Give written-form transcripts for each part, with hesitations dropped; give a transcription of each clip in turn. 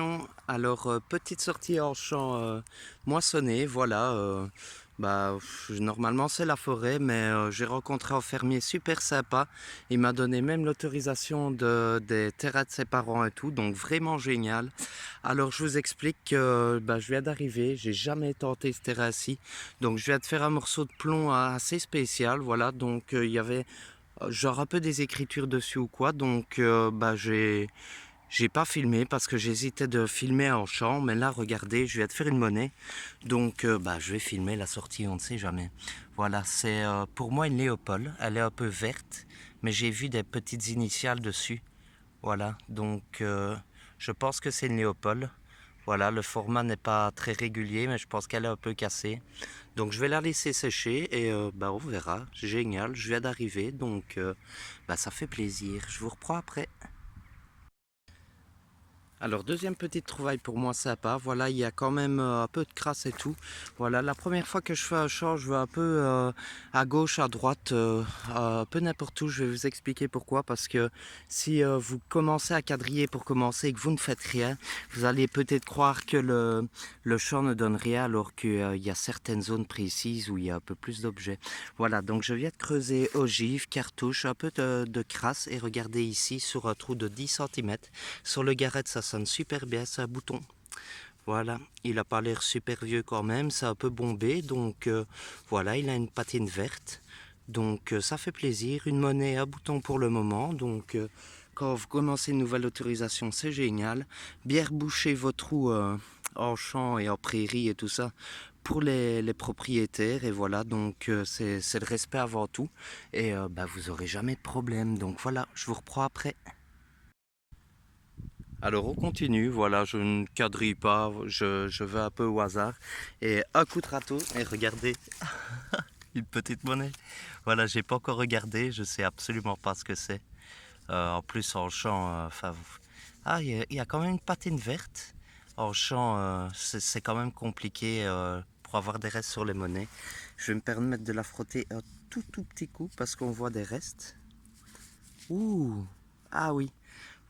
autorisation. Alors, petite sortie en champ moissonné, voilà. Normalement, c'est la forêt, mais j'ai rencontré un fermier super sympa. Il m'a donné même l'autorisation des terrains de ses parents et tout, donc vraiment génial. Alors, je vous explique que je viens d'arriver, j'ai jamais tenté ce terrain-ci. Donc, je viens de faire un morceau de plomb assez spécial, voilà. Donc, il y avait genre un peu des écritures dessus ou quoi, donc j'ai pas filmé parce que j'hésitais de filmer en champ, mais là regardez, je viens de faire une monnaie, donc je vais filmer la sortie, on ne sait jamais. Voilà, c'est pour moi une Léopold, elle est un peu verte, mais j'ai vu des petites initiales dessus. Voilà, donc je pense que c'est une Léopold. Voilà, le format n'est pas très régulier, mais je pense qu'elle est un peu cassée. Donc je vais la laisser sécher et on verra. Génial, je viens d'arriver, donc ça fait plaisir. Je vous reprends après. Alors deuxième petite trouvaille pour moi sympa, voilà il y a quand même un peu de crasse et tout. Voilà la première fois que je fais un champ, je vais un peu à gauche, à droite, un peu n'importe où. Je vais vous expliquer pourquoi, parce que si vous commencez à quadriller pour commencer et que vous ne faites rien, vous allez peut-être croire que le champ ne donne rien alors qu'il y a certaines zones précises où il y a un peu plus d'objets. Voilà, donc je viens de creuser ogive, cartouche, un peu de crasse et regardez ici sur un trou de 10 cm. Sur le garrette, ça sonne super bien, c'est un bouton. Voilà, il a pas l'air super vieux quand même, c'est un peu bombé, donc voilà, il a une patine verte. Donc ça fait plaisir, une monnaie à bouton pour le moment, donc quand vous commencez une nouvelle autorisation, c'est génial. Bien reboucher vos trous en champ et en prairie et tout ça pour les propriétaires, et voilà, donc c'est le respect avant tout, et vous aurez jamais de problème, donc voilà, je vous reprends après. Alors on continue, voilà, je ne quadrille pas, je vais un peu au hasard. Et un coup de râteau, et regardez, une petite monnaie. Voilà, j'ai pas encore regardé, je sais absolument pas ce que c'est. En plus en champ, ah, il y a quand même une patine verte. En champ, c'est quand même compliqué pour avoir des restes sur les monnaies. Je vais me permettre de la frotter un tout petit coup parce qu'on voit des restes. Ouh, ah oui.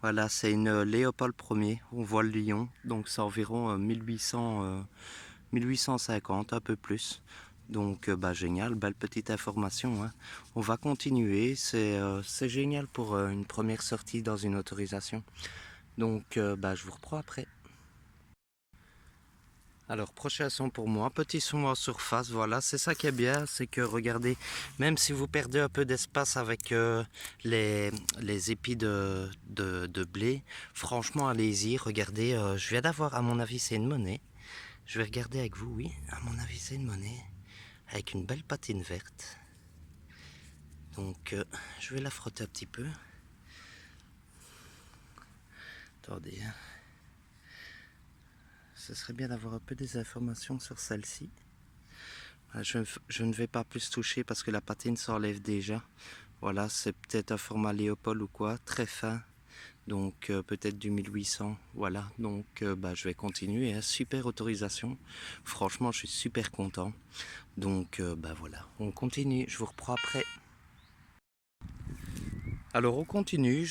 Voilà, c'est une Léopold Ier, on voit le lion, donc c'est environ 1850, un peu plus. Donc génial, belle petite information, hein. On va continuer, c'est génial pour une première sortie dans une autorisation. Donc je vous reprends après. Alors prochain son pour moi, petit son en surface, voilà, c'est ça qui est bien, c'est que regardez, même si vous perdez un peu d'espace avec les épis de blé, franchement allez-y, regardez, je viens d'avoir, à mon avis c'est une monnaie, je vais regarder avec vous, oui, à mon avis c'est une monnaie, avec une belle patine verte, donc je vais la frotter un petit peu, attendez, hein. Ce serait bien d'avoir un peu des informations sur celle-ci. Je ne vais pas plus toucher parce que la patine s'enlève déjà. Voilà, c'est peut-être un format Léopold ou quoi, très fin. Donc peut-être du 1800. Voilà, donc je vais continuer, hein. Super autorisation. Franchement, je suis super content. Donc voilà, on continue. Je vous reprends après. Alors on continue,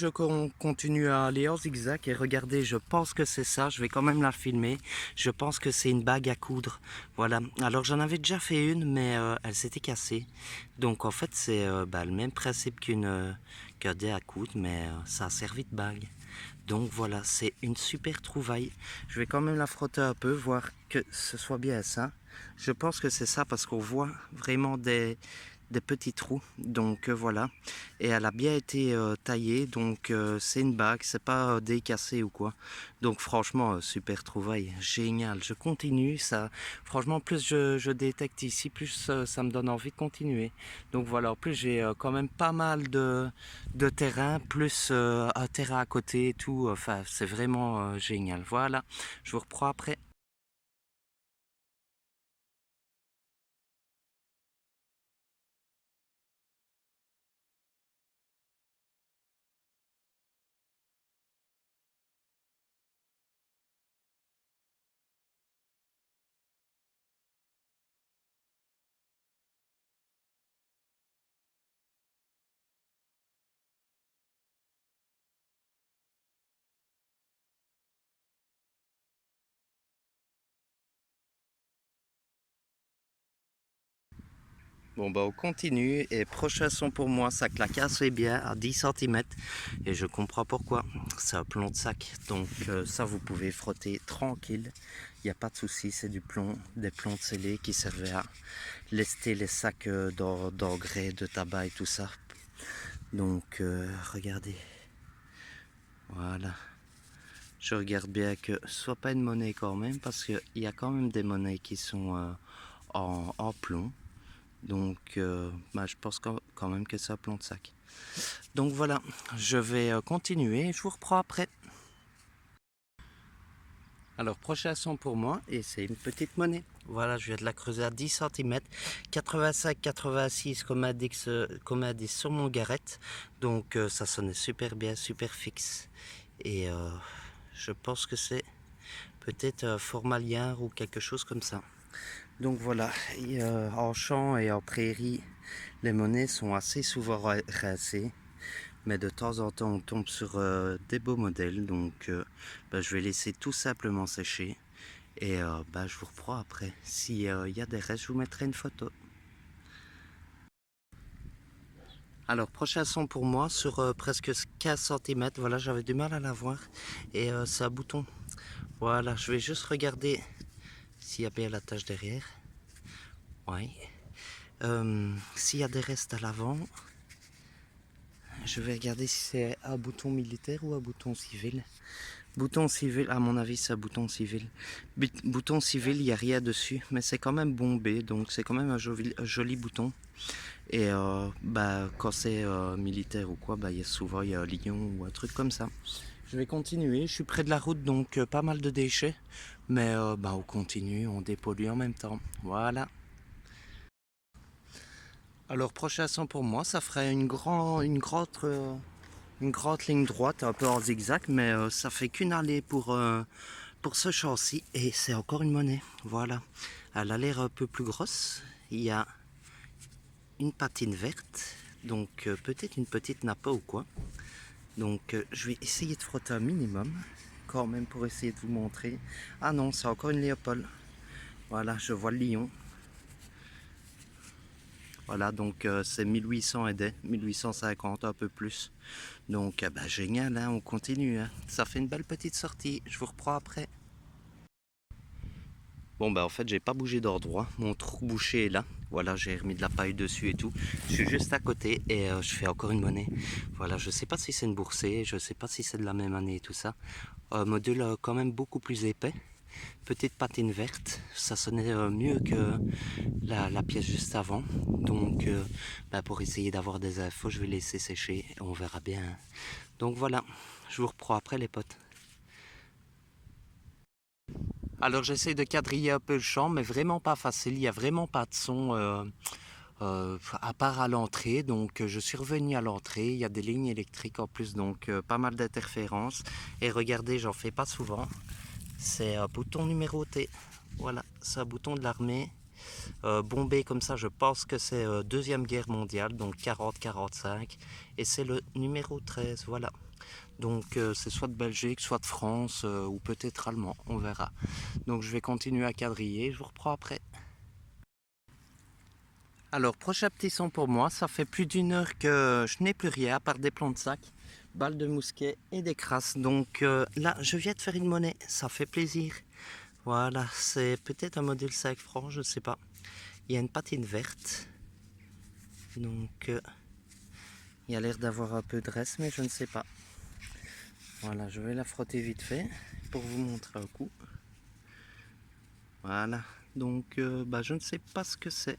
continue à aller en zigzag et regardez, je pense que c'est ça, je vais quand même la filmer. Je pense que c'est une bague à coudre. Voilà, alors j'en avais déjà fait une, mais elle s'était cassée. Donc en fait c'est le même principe qu'un dé à coudre, mais ça a servi de bague. Donc voilà, c'est une super trouvaille. Je vais quand même la frotter un peu, voir que ce soit bien ça. Je pense que c'est ça parce qu'on voit vraiment des petits trous. Donc voilà. Et elle a bien été taillée, donc c'est une bague, c'est pas décassé ou quoi. Donc franchement, super trouvaille, génial. Je continue, ça. Franchement, plus je détecte ici, plus ça me donne envie de continuer. Donc voilà, en plus j'ai quand même pas mal de terrain, plus un terrain à côté et tout. Enfin, c'est vraiment génial. Voilà, je vous reprends après. Bon bah on continue et prochain son pour moi, ça claque assez bien à 10 centimètres et je comprends pourquoi. C'est un plomb de sac, donc ça vous pouvez frotter tranquille, il n'y a pas de souci, c'est du plomb, des plombs de scellés qui servaient à lester les sacs d'engrais, de tabac et tout ça. Donc regardez, voilà. Je regarde bien que ce soit pas une monnaie quand même parce qu'il y a quand même des monnaies qui sont en plomb. Donc bah, je pense quand même que c'est un plomb de sac. Donc voilà, je vais continuer, je vous reprends après. Alors prochain son pour moi et c'est une petite monnaie. Voilà, je viens de la creuser à 10 cm, 85-86 comme indice sur mon garrette. Donc ça sonnait super bien, super fixe. Et je pense que c'est peut-être formalien ou quelque chose comme ça. Donc voilà, et, en champ et en prairie, les monnaies sont assez souvent rincées. Mais de temps en temps, on tombe sur des beaux modèles. Donc bah, je vais laisser tout simplement sécher. Et bah, je vous reprends après. S'il y a des restes, je vous mettrai une photo. Alors, prochain son pour moi sur presque 15 cm. Voilà, j'avais du mal à la voir. Et c'est un bouton. Voilà, je vais juste regarder s'il y a bien la tâche derrière. Oui. S'il y a des restes à l'avant, je vais regarder si c'est un bouton militaire ou un bouton civil. Bouton civil, à mon avis, c'est un bouton civil. Bouton civil, il n'y a rien dessus, mais c'est quand même bombé, donc c'est quand même un joli bouton. Et bah, quand c'est militaire ou quoi, bah, souvent il y a un lion ou un truc comme ça. Je vais continuer, je suis près de la route, donc pas mal de déchets. Mais bah, on continue, on dépollue en même temps. Voilà. Alors prochain son pour moi, ça ferait une grande ligne droite, un peu en zigzag, mais ça fait qu'une allée pour ce châssis et c'est encore une monnaie. Voilà, elle a l'air un peu plus grosse. Il y a une patine verte, donc peut-être une petite nappa ou quoi. Donc je vais essayer de frotter un minimum, quand même pour essayer de vous montrer. Ah non, c'est encore une Léopold. Voilà, je vois le lion. Voilà, donc c'est 1800 et des, 1850, un peu plus. Donc bah, génial, hein, on continue. Hein. Ça fait une belle petite sortie. Je vous reprends après. Bon bah en fait j'ai pas bougé d'endroit, mon trou bouché est là. Voilà, j'ai remis de la paille dessus et tout. Je suis juste à côté et je fais encore une monnaie. Voilà, je sais pas si c'est une boursée, je sais pas si c'est de la même année et tout ça. Module quand même beaucoup plus épais. Petite patine verte, ça sonnait mieux que la pièce juste avant. Donc bah, pour essayer d'avoir des infos, je vais laisser sécher et on verra bien. Donc voilà, je vous reprends après les potes. Alors j'essaie de quadriller un peu le champ, mais vraiment pas facile, il n'y a vraiment pas de son à part à l'entrée. Donc je suis revenu à l'entrée, il y a des lignes électriques en plus, donc pas mal d'interférences. Et regardez, j'en fais pas souvent, c'est un bouton numéroté. Voilà, c'est un bouton de l'armée. Bombé comme ça, je pense que c'est Deuxième Guerre mondiale, donc 40-45. Et c'est le numéro 13, voilà. Donc c'est soit de Belgique, soit de France, ou peut-être allemand, on verra. Donc je vais continuer à quadriller, je vous reprends après. Alors prochain petit son pour moi, ça fait plus d'une heure que je n'ai plus rien à part des plombs de sac, balles de mousquet et des crasses. Donc là je viens de faire une monnaie, ça fait plaisir. Voilà, c'est peut-être un modèle 5 francs, je ne sais pas. Il y a une patine verte. Donc il y a l'air d'avoir un peu de reste, mais je ne sais pas. Voilà, je vais la frotter vite fait pour vous montrer un coup. Voilà, donc bah, je ne sais pas ce que c'est.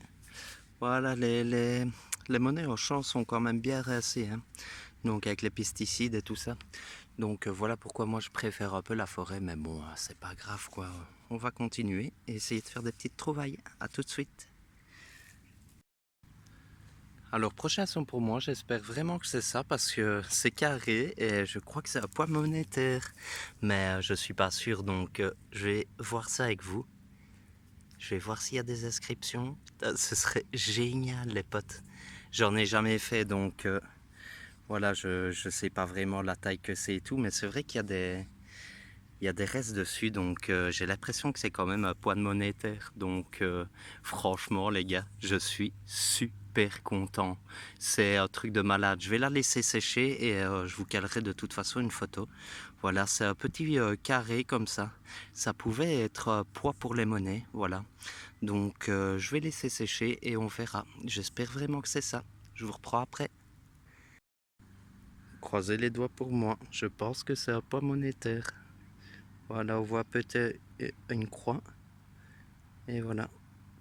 Voilà, les monnaies au champ sont quand même bien rincées, hein. Donc avec les pesticides et tout ça. Donc voilà pourquoi moi je préfère un peu la forêt, mais bon, c'est pas grave quoi. On va continuer et essayer de faire des petites trouvailles. À tout de suite. Alors prochain son pour moi, j'espère vraiment que c'est ça parce que c'est carré et je crois que c'est un poids monétaire. Mais je suis pas sûr, donc je vais voir ça avec vous. Je vais voir s'il y a des inscriptions. Ce serait génial les potes. J'en ai jamais fait, donc voilà, je sais pas vraiment la taille que c'est et tout, mais c'est vrai qu'il y a il y a des restes dessus, donc j'ai l'impression que c'est quand même un poids de monétaire. Donc franchement les gars, je suis super content. C'est un truc de malade. Je vais la laisser sécher et je vous calerai de toute façon une photo. Voilà, c'est un petit carré comme ça. Ça pouvait être poids pour les monnaies, voilà. Donc je vais laisser sécher et on verra. J'espère vraiment que c'est ça. Je vous reprends après. Croisez les doigts pour moi. Je pense que c'est un poids monétaire. Voilà, on voit peut-être une croix. Et voilà,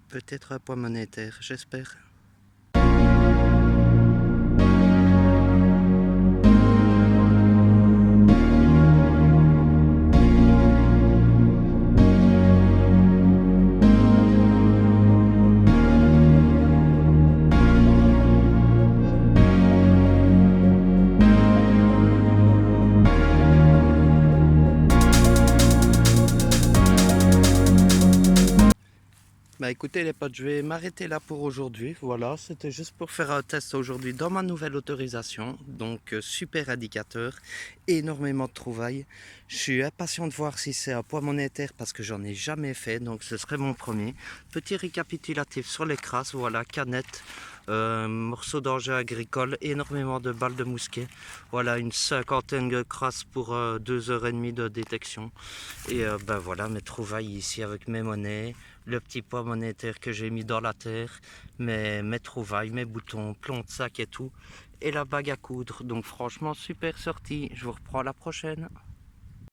peut-être un poids monétaire, j'espère. Bah écoutez les potes, je vais m'arrêter là pour aujourd'hui. Voilà, c'était juste pour faire un test aujourd'hui dans ma nouvelle autorisation. Donc super indicateur, énormément de trouvailles. Je suis impatient de voir si c'est un poids monétaire parce que j'en ai jamais fait, donc ce serait mon premier. Petit récapitulatif sur les crasses, voilà, canette, morceaux d'engin agricole, énormément de balles de mousquet. Voilà, une cinquantaine de crasses pour 2h30 de détection. Et ben voilà mes trouvailles ici avec mes monnaies, le petit poids monétaire que j'ai mis dans la terre, mes trouvailles, mes boutons, plomb de sac et tout, et la bague à coudre. Donc franchement super sortie, je vous reprends à la prochaine.